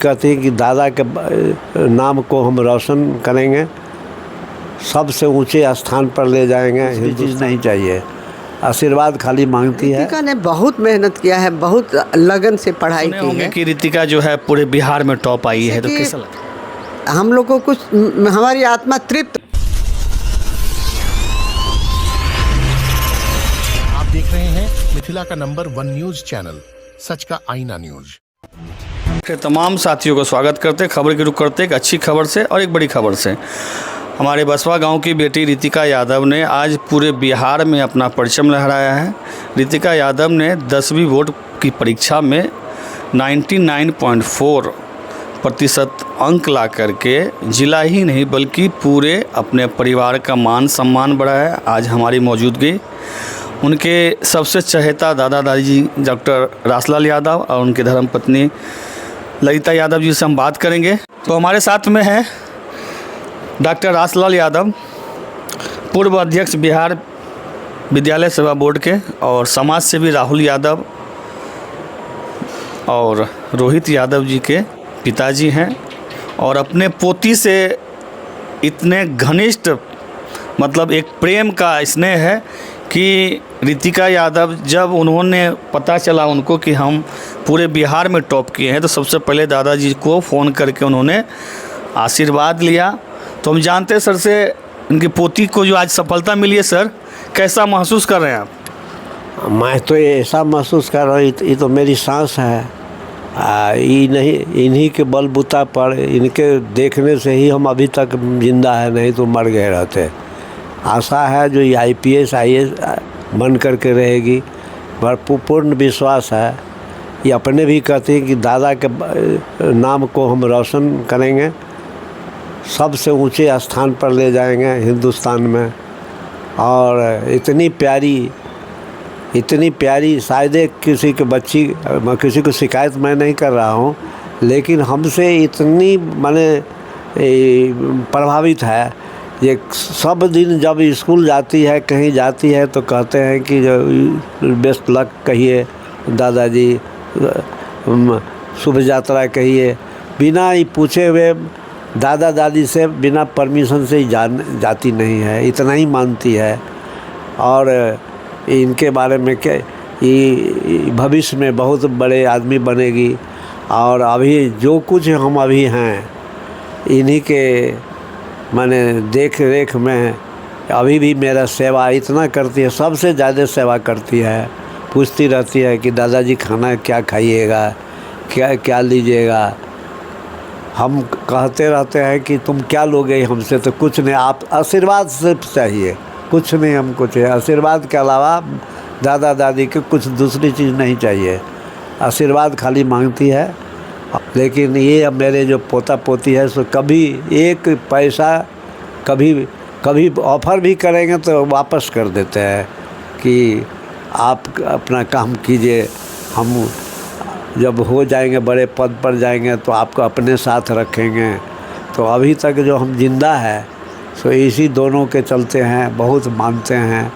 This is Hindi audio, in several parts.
कहती है कि दादा के नाम को हम रोशन करेंगे, सबसे ऊंचे स्थान पर ले जाएंगे। ये चीज़ नहीं चाहिए, आशीर्वाद खाली मांगती है। रितिका ने बहुत मेहनत किया है, बहुत लगन से पढ़ाई की है। कि रितिका जो है पूरे बिहार में टॉप आई है, तो कैसा लगा? हम लोग को कुछ हमारी आत्मा तृप्त। आप देख रहे हैं मिथिला का नंबर 1 न्यूज चैनल, सच का आईना न्यूज। तमाम साथियों को स्वागत करते, खबर की रुख करते एक अच्छी खबर से और एक बड़ी खबर से। हमारे बसवा गांव की बेटी रितिका यादव ने आज पूरे बिहार में अपना परचम लहराया है। रितिका यादव ने 10वीं बोर्ड की परीक्षा में 99.4% अंक ला करके जिला ही नहीं बल्कि पूरे अपने परिवार का मान सम्मान बढ़ाया। आज हमारी मौजूदगी उनके सबसे चहेता दादा दादी जी डॉक्टर रासलाल यादव और उनकी धर्मपत्नी ललिता यादव जी से हम बात करेंगे। तो हमारे साथ में है डॉक्टर रासलाल यादव, पूर्व अध्यक्ष बिहार विद्यालय सेवा बोर्ड के, और समाज सेवी राहुल यादव और रोहित यादव जी के पिताजी हैं, और अपने पोती से इतने घनिष्ठ मतलब एक प्रेम का स्नेह है कि रितिका यादव जब उन्होंने पता चला उनको कि हम पूरे बिहार में टॉप किए हैं, तो सबसे पहले दादाजी को फ़ोन करके उन्होंने आशीर्वाद लिया। तो हम जानते हैं सर से इनकी पोती को जो आज सफलता मिली है, सर कैसा महसूस कर रहे हैं आप? मैं तो ऐसा महसूस कर रहा हूँ, ये तो मेरी सांस है। इन्हीं के बलबूता पर, इनके देखने से ही हम अभी तक जिंदा है, नहीं तो मर गए रहते। आशा है जो ये IPS IAS बन करके रहेगी, पूर्ण विश्वास है। ये अपने भी कहते हैं कि दादा के नाम को हम रोशन करेंगे, सबसे ऊंचे स्थान पर ले जाएंगे हिंदुस्तान में। और इतनी प्यारी शायद किसी के बच्ची, किसी को शिकायत मैं नहीं कर रहा हूँ, लेकिन हमसे इतनी माने प्रभावित है। ये सब दिन जब स्कूल जाती है, कहीं जाती है, तो कहते हैं कि बेस्ट लक कहिए दादाजी, शुभ यात्रा कहिए। बिना ही पूछे हुए दादा दादी से, बिना परमिशन से ही जाती नहीं है, इतना ही मानती है। और इनके बारे में क्या, ये भविष्य में बहुत बड़े आदमी बनेगी। और अभी जो कुछ हम अभी हैं, इन्हीं के माने देख रेख में अभी भी मेरा सेवा इतना करती है, सबसे ज़्यादा सेवा करती है। पूछती रहती है कि दादाजी खाना क्या खाइएगा, क्या लीजिएगा। हम कहते रहते हैं कि तुम क्या लोगे हमसे, तो कुछ नहीं, आप आशीर्वाद सिर्फ चाहिए, कुछ नहीं हमको चाहिए। आशीर्वाद के अलावा दादा दादी के कुछ दूसरी चीज़ नहीं चाहिए, आशीर्वाद खाली मांगती है। लेकिन ये अब मेरे जो पोता पोती है, सो कभी एक पैसा कभी ऑफ़र भी करेंगे तो वापस कर देते हैं कि आप अपना काम कीजिए, हम जब हो जाएंगे, बड़े पद पर जाएंगे तो आपको अपने साथ रखेंगे। तो अभी तक जो हम जिंदा है, सो इसी दोनों के चलते हैं, बहुत मानते हैं।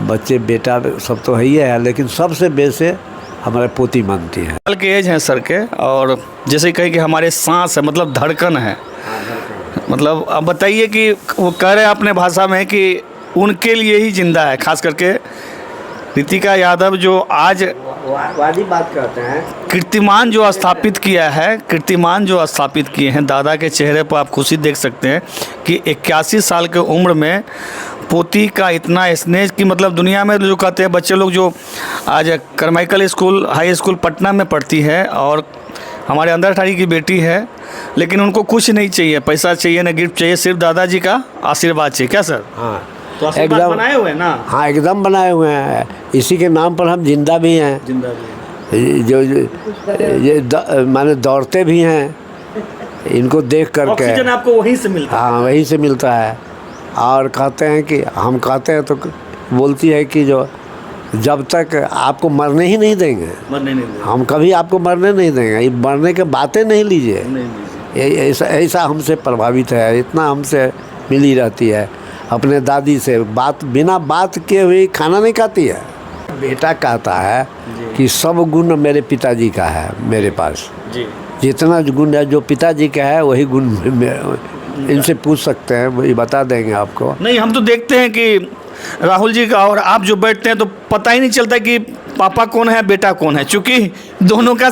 बच्चे बेटा सब तो है ही है, लेकिन सबसे बेसे हमारे पोती मानती है। साल के एज हैं सर के, और जैसे कहे कि हमारे सांस है, मतलब धड़कन है। मतलब अब बताइए कि वो कह रहे हैं अपने भाषा में कि उनके लिए ही जिंदा है, खास करके रितिका यादव जो आज वादी बात करते हैं, कीर्तिमान जो स्थापित किया है, कीर्तिमान जो स्थापित किए हैं। दादा के चेहरे पर आप खुशी देख सकते हैं कि 81 साल के उम्र में पोती का इतना स्नेह कि मतलब दुनिया में जो कहते हैं बच्चे लोग जो आज करमाइकल स्कूल हाई स्कूल पटना में पढ़ती है, और हमारे अंदर ठाड़ी की बेटी है, लेकिन उनको कुछ नहीं चाहिए, पैसा चाहिए न गिफ्ट चाहिए, सिर्फ दादाजी का आशीर्वाद चाहिए। क्या सर? हाँ, तो एकदम बनाए हुए हैं ना? हाँ, एकदम बनाए हुए हैं। इसी के नाम पर हम जिंदा भी हैं, जिंदा भी माने दौड़ते भी हैं इनको देख करके। ऑक्सीजन आपको वहीं से मिलता है? हाँ, वहीं से मिलता है। और कहते हैं कि हम कहते हैं तो बोलती है कि जो जब तक आपको मरने ही नहीं देंगे, हम कभी आपको मरने नहीं देंगे, ये मरने के बातें नहीं लीजिए। ऐसा हमसे प्रभावित है, इतना हमसे मिली रहती है। अपने दादी से बिना बात किए हुए खाना नहीं खाती है। बेटा कहता है कि सब गुण मेरे पिताजी का है मेरे पास, जी। जितना गुण है जो पिताजी का है वही गुण इनसे पूछ सकते हैं, वही बता देंगे आपको। नहीं, हम तो देखते हैं कि राहुल जी का और आप जो बैठते हैं तो पता ही नहीं चलता कि पापा कौन है बेटा कौन है, क्योंकि दोनों का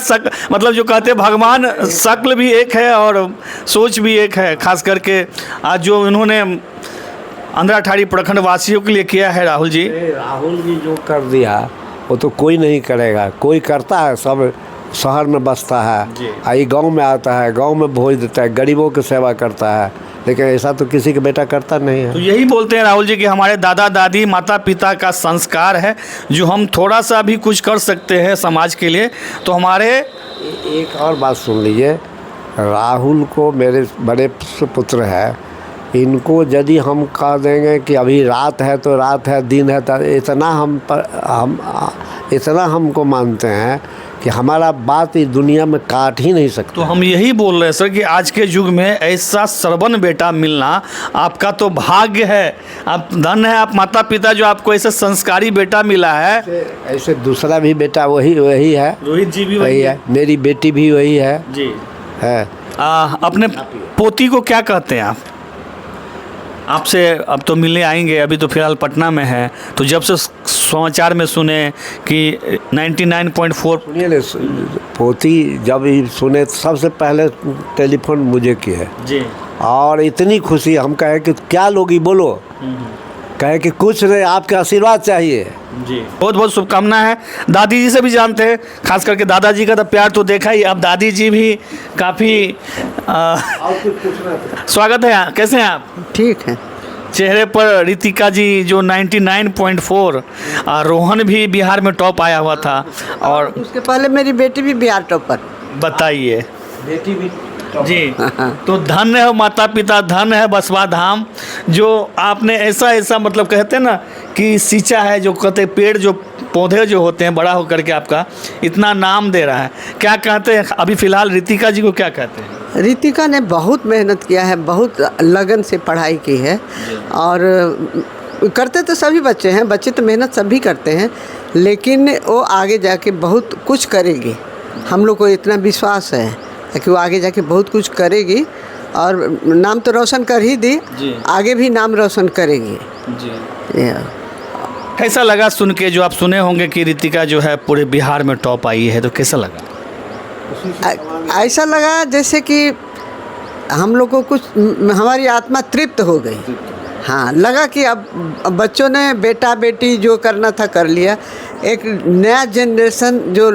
मतलब जो कहते हैं भगवान शक्ल भी एक है और सोच भी एक है। खास करके आज जो इन्होंने अंधराठाड़ी प्रखंड वासियों के लिए किया है राहुल जी जो कर दिया वो तो कोई नहीं करेगा, कोई करता है सब शहर में बसता है, आई गांव में आता है, गांव में भोज देता है, गरीबों की सेवा करता है, लेकिन ऐसा तो किसी का बेटा करता नहीं है। तो यही बोलते हैं राहुल जी कि हमारे दादा दादी माता पिता का संस्कार है, जो हम थोड़ा सा भी कुछ कर सकते हैं समाज के लिए तो हमारे। एक और बात सुन लीजिए, राहुल को मेरे बड़े पुत्र है, इनको यदि हम कह देंगे कि अभी रात है तो रात है, दिन है तो इतना हमको मानते हैं कि हमारा बात इस दुनिया में काट ही नहीं सकते। तो हम यही बोल रहे हैं सर कि आज के युग में ऐसा श्रवण बेटा मिलना आपका तो भाग्य है, आप धन है, आप माता पिता जो आपको ऐसे संस्कारी बेटा मिला है। ऐसे दूसरा भी बेटा वही है, रोहित जी भी वही है, मेरी बेटी भी वही है जी है। अपने पोती को क्या कहते हैं आप? आपसे अब तो मिलने आएंगे, अभी तो फिलहाल पटना में है, तो जब से समाचार में सुने कि 99.4 सुनिए ना, पोती जब सुने सबसे पहले टेलीफोन मुझे की है जी, और इतनी खुशी, हम कहे कि क्या लोगी बोलो, कहे कि कुछ नहीं, आपका आशीर्वाद चाहिए जी। बहुत बहुत शुभकामना है। दादी जी से भी जानते हैं, खास करके दादाजी का तो प्यार तो देखा ही, अब दादी जी भी काफ़ी स्वागत है। कैसे हैं आप? ठीक है। चेहरे पर रितिका जी जो 99.4, रोहन भी बिहार में टॉप आया हुआ था, और उसके पहले मेरी बेटी भी बिहार टॉपर। बताइए बेटी भी जी। तो धन्य है माता पिता, धन्य है बसवा धाम, जो आपने ऐसा मतलब कहते हैं ना कि सींचा है, जो कहते पेड़ जो पौधे जो होते हैं बड़ा होकर के आपका इतना नाम दे रहा है। क्या कहते हैं अभी फ़िलहाल रितिका जी को, क्या कहते हैं? रितिका ने बहुत मेहनत किया है, बहुत लगन से पढ़ाई की है, और करते तो सभी बच्चे हैं, बच्चे तो मेहनत सभी करते हैं, लेकिन वो आगे जाके बहुत कुछ करेगी। हम लोग को इतना विश्वास है कि वो आगे जाके बहुत कुछ करेगी, और नाम तो रोशन कर ही दी, आगे भी नाम रोशन करेगी जी। कैसा लगा सुन के, जो आप सुने होंगे कि रितिका जो है पूरे बिहार में टॉप आई है, तो कैसा लगा? ऐसा लगा जैसे कि हम लोग को कुछ, हमारी आत्मा तृप्त हो गई। हाँ, लगा कि अब बच्चों ने बेटा बेटी जो करना था कर लिया। एक नया जनरेशन जो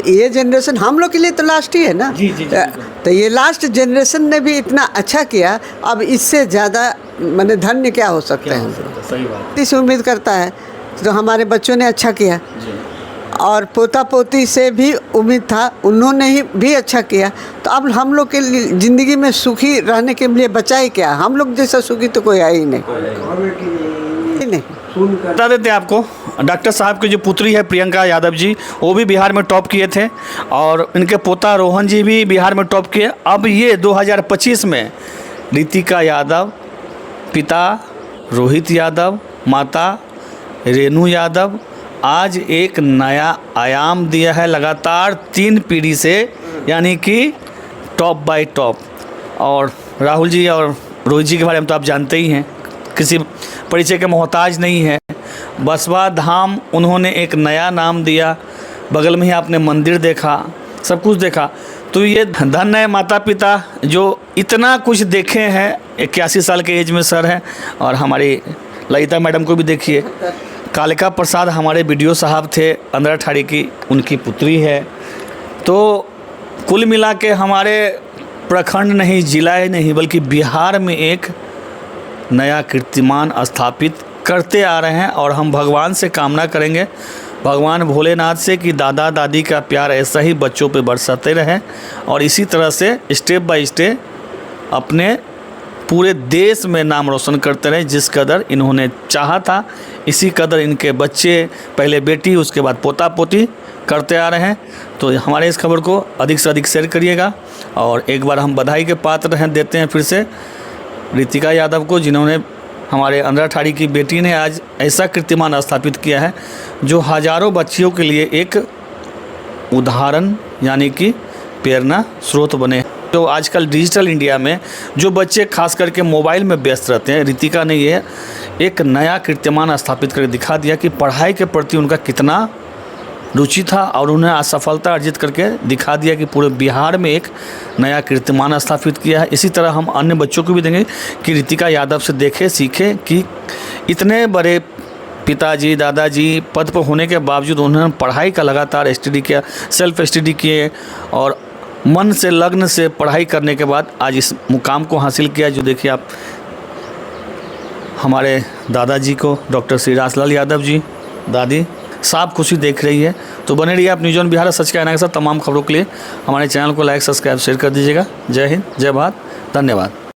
ये जनरेशन हम लोग के लिए तो लास्ट ही है ना जी, जी, जी, तो ये लास्ट जनरेशन ने भी इतना अच्छा किया, अब इससे ज़्यादा माने धन्य क्या हो सकता है। सही बात। इस उम्मीद करता है तो हमारे बच्चों ने अच्छा किया, और पोता पोती से भी उम्मीद था, उन्होंने ही भी अच्छा किया, तो अब हम लोग के लिए ज़िंदगी में सुखी रहने के लिए बचा ही क्या, हम लोग जैसा सुखी तो कोई है ही नहीं। बता देते हैं आपको, डॉक्टर साहब की जो पुत्री है प्रियंका यादव जी, वो भी बिहार में टॉप किए थे, और इनके पोता रोहन जी भी बिहार में टॉप किए। अब ये 2025 में रितिका यादव, पिता रोहित यादव, माता रेनू यादव, आज एक नया आयाम दिया है, लगातार 3 पीढ़ी से, यानी कि टॉप बाय टॉप। और राहुल जी और रोहित जी के बारे में तो आप जानते ही हैं, किसी परिचय के मोहताज नहीं है। बसवा धाम उन्होंने एक नया नाम दिया, बगल में ही आपने मंदिर देखा, सब कुछ देखा। तो ये धन्य है माता पिता जो इतना कुछ देखे हैं। 81 साल के एज में सर हैं, और हमारी ललिता मैडम को भी देखिए, कालिका प्रसाद हमारे बीडीओ साहब थे अंधराठाड़ी की, उनकी पुत्री है। तो कुल मिला के हमारे प्रखंड नहीं, जिला ही नहीं, बल्कि बिहार में एक नया कीर्तिमान स्थापित करते आ रहे हैं। और हम भगवान से कामना करेंगे, भगवान भोलेनाथ से, कि दादा दादी का प्यार ऐसा ही बच्चों पे बरसाते रहे, और इसी तरह से स्टेप बाय स्टेप अपने पूरे देश में नाम रोशन करते रहे। जिस कदर इन्होंने चाहा था, इसी कदर इनके बच्चे, पहले बेटी उसके बाद पोता पोती करते आ रहे हैं। तो हमारे इस खबर को अधिक से अधिक शेयर करिएगा, और एक बार हम बधाई के पात्र हैं, देते हैं फिर से रितिका यादव को, जिन्होंने हमारे अंधराठाड़ी की बेटी ने आज ऐसा कीर्तिमान स्थापित किया है जो हज़ारों बच्चियों के लिए एक उदाहरण यानी कि प्रेरणा स्रोत बने। तो आजकल डिजिटल इंडिया में जो बच्चे खास करके मोबाइल में व्यस्त रहते हैं, रितिका ने ये एक नया कीर्तिमान स्थापित करके दिखा दिया कि पढ़ाई के प्रति उनका कितना रुचि था और उन्हें असफलता अर्जित करके दिखा दिया कि पूरे बिहार में एक नया कीर्तिमान स्थापित किया है। इसी तरह हम अन्य बच्चों को भी देंगे कि रितिका यादव से देखें, सीखें कि इतने बड़े पिताजी दादाजी पद पर होने के बावजूद उन्होंने पढ़ाई का लगातार स्टडी किया, सेल्फ स्टडी किए और मन से लग्न से पढ़ाई करने के बाद आज इस मुकाम को हासिल किया। जो देखिए आप हमारे दादाजी को, डॉक्टर श्री रासलाल यादव जी, दादी साफ खुशी देख रही है। तो बने रहिए आप न्यूज़ ऑन बिहार सच का आईना के साथ। तमाम खबरों के लिए हमारे चैनल को लाइक, सब्सक्राइब, शेयर कर दीजिएगा। जय हिंद, जय भारत, धन्यवाद।